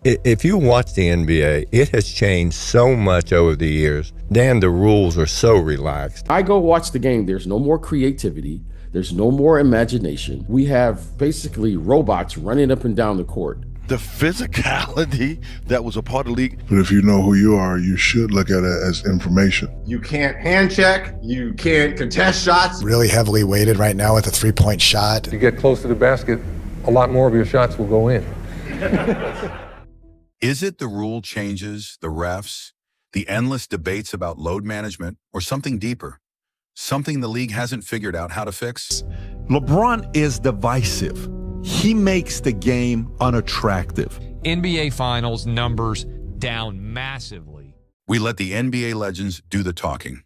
If you watch the NBA, it has changed so much over the years. Dan, the rules are so relaxed. I go watch the game. There's no more creativity. There's no more imagination. We have basically robots running up and down the court. The physicality that was a part of the league. But if you know who you are, you should look at it as information. You can't hand check. You can't contest shots. Really heavily weighted right now with a three-point shot. You get close to the basket, a lot more of your shots will go in. Is it the rule changes, the refs, the endless debates about load management, or something deeper? Something the league hasn't figured out how to fix? LeBron is divisive. He makes the game unattractive. NBA Finals numbers down massively. We let the NBA legends do the talking.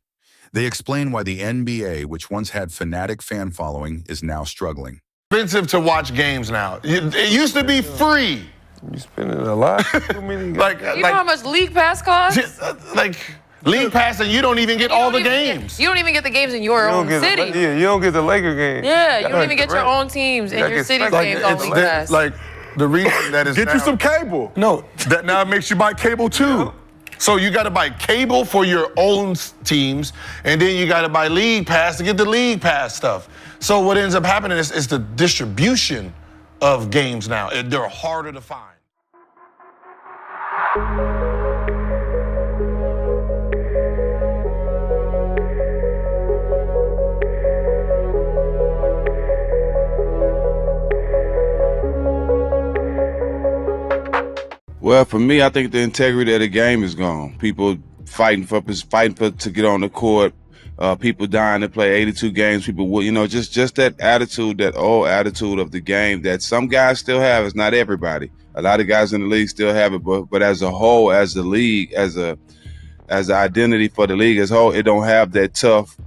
They explain why the NBA, which once had fanatic fan following, is now struggling. Expensive to watch games now. It used to be free. You spending a lot. Too many. You know how much League Pass costs? League Pass, and you don't even get all the games. You don't even get the games in your own city. You don't get the Laker game. Yeah, you don't even get your own teams in your city's games on League Pass. The reason that is Get you some cable. No, that now makes you buy cable too. So you got to buy cable for your own teams, and then you got to buy League Pass to get the League Pass stuff. So what ends up happening is the distribution of games now. They're harder to find. Well, for me, I think the integrity of the game is gone. People fighting to get on the court. People dying to play 82 games. People, just that attitude, that old attitude of the game that some guys still have. It's not everybody. A lot of guys in the league still have it, but as a whole, as the league, as an identity for the league as a whole, it don't have that tough.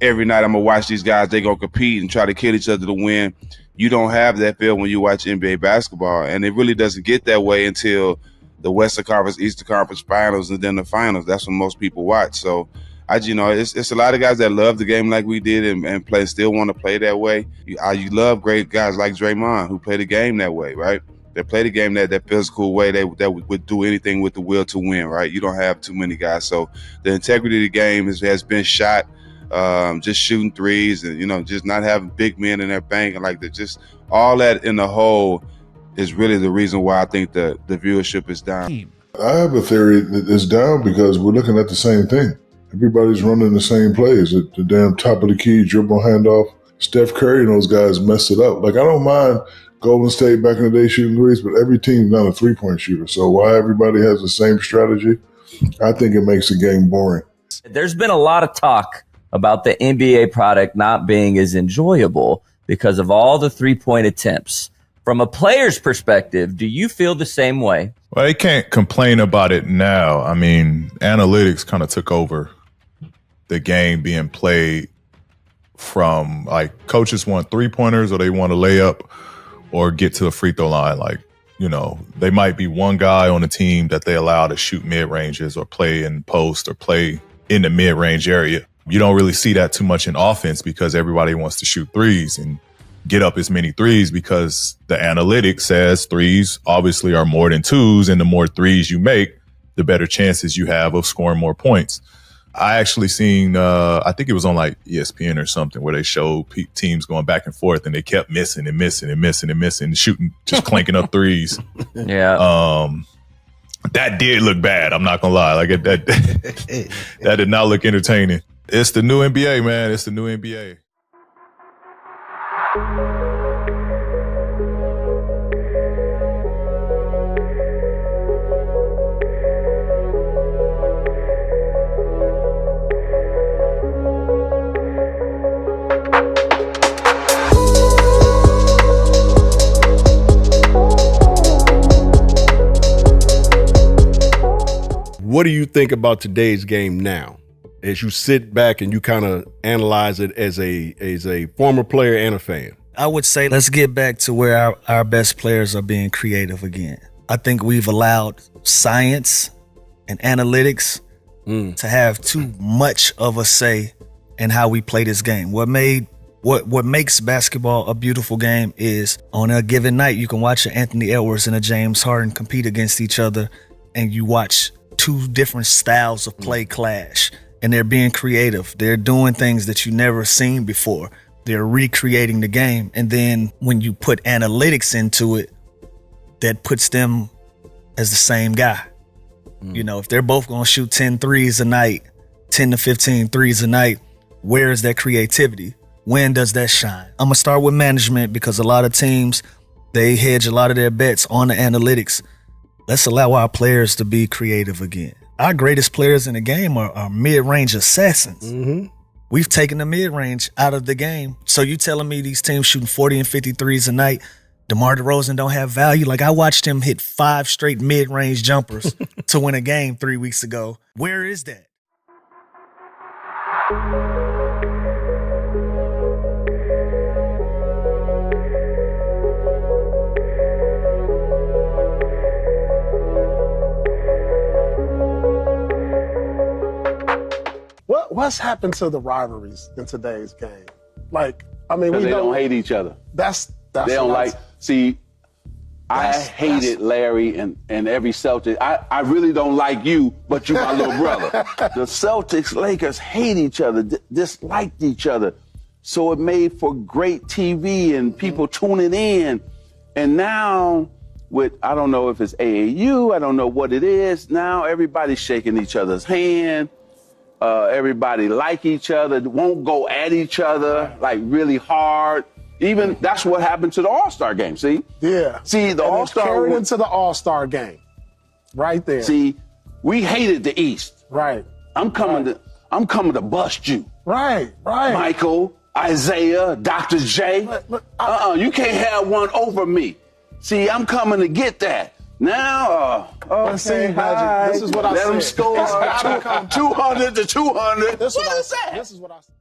Every night I'm gonna watch these guys. They gonna compete and try to kill each other to win. You don't have that feel when you watch NBA basketball, and it really doesn't get that way until the Western Conference, Eastern Conference Finals, and then the Finals. That's when most people watch. So, it's a lot of guys that love the game like we did and still want to play that way. You love great guys like Draymond who play the game that way, right? They play the game that physical way. That would do anything with the will to win, right? You don't have too many guys. So the integrity of the game has been shot. Just shooting threes and, just not having big men in their bank and just all that in the whole is really the reason why I think the viewership is down. I have a theory that it's down because we're looking at the same thing. Everybody's running the same plays at the damn top of the key, dribble handoff. Steph Curry and those guys messed it up. I don't mind Golden State back in the day shooting threes, but every team's not a three-point shooter. So why everybody has the same strategy, I think it makes the game boring. There's been a lot of talk about the NBA product not being as enjoyable because of all the three-point attempts. From a player's perspective, do you feel the same way? Well, they can't complain about it now. I mean, analytics kind of took over the game being played from coaches want three-pointers or they want to lay up or get to the free throw line. They might be one guy on the team that they allow to shoot mid-ranges or play in post or play in the mid-range area. You don't really see that too much in offense because everybody wants to shoot threes and get up as many threes because the analytics says threes obviously are more than twos, and the more threes you make, the better chances you have of scoring more points. I actually seen, I think it was on ESPN or something where they showed teams going back and forth and they kept missing and missing and missing and missing, shooting, just clanking up threes. Yeah. That did look bad. I'm not gonna lie. That did not look entertaining. It's the new NBA, man. It's the new NBA. What do you think about today's game now? As you sit back and you kind of analyze it as a former player and a fan? I would say let's get back to where our best players are being creative again. I think we've allowed science and analytics to have too much of a say in how we play this game. What made What makes basketball a beautiful game is on a given night, you can watch an Anthony Edwards and a James Harden compete against each other, and you watch two different styles of play clash, and they're being creative. They're doing things that you never seen before. They're recreating the game. And then when you put analytics into it, that puts them as the same guy. You know, if they're both going to shoot 10 threes a night, 10 to 15 threes a night, where is that creativity? When does that shine? I'm going to start with management, because a lot of teams, they hedge a lot of their bets on the analytics. Let's allow our players to be creative again. Our greatest players in the game are mid-range assassins. We've taken the mid-range out of the game. So you telling me these teams shooting 40 and 50 threes a night, DeMar DeRozan don't have value? Like, I watched him hit 5 straight mid-range jumpers to win a game 3 weeks ago. Where is that? What's happened to the rivalries in today's game? Like, I mean, they don't hate each other. That's they don't like. See, I hated Larry and every Celtic. I really don't like you, but you my little brother. The Celtics, Lakers hate each other, disliked each other. So it made for great TV and people tuning in. And now with, I don't know if it's AAU, I don't know what it is. Now everybody's shaking each other's hand. Everybody like each other, won't go at each other like really hard. Even that's what happened to the All-Star game. See? Yeah. See, the All-Star carried into the All-Star game, right there. See, we hated the East. Right. I'm coming to bust you. Right. Michael, Isaiah, Dr. J. You can't have one over me. See, I'm coming to get that. Now, okay, see, Magic, this is what I said. Let them score 200 to 200. What is that? This is what I said.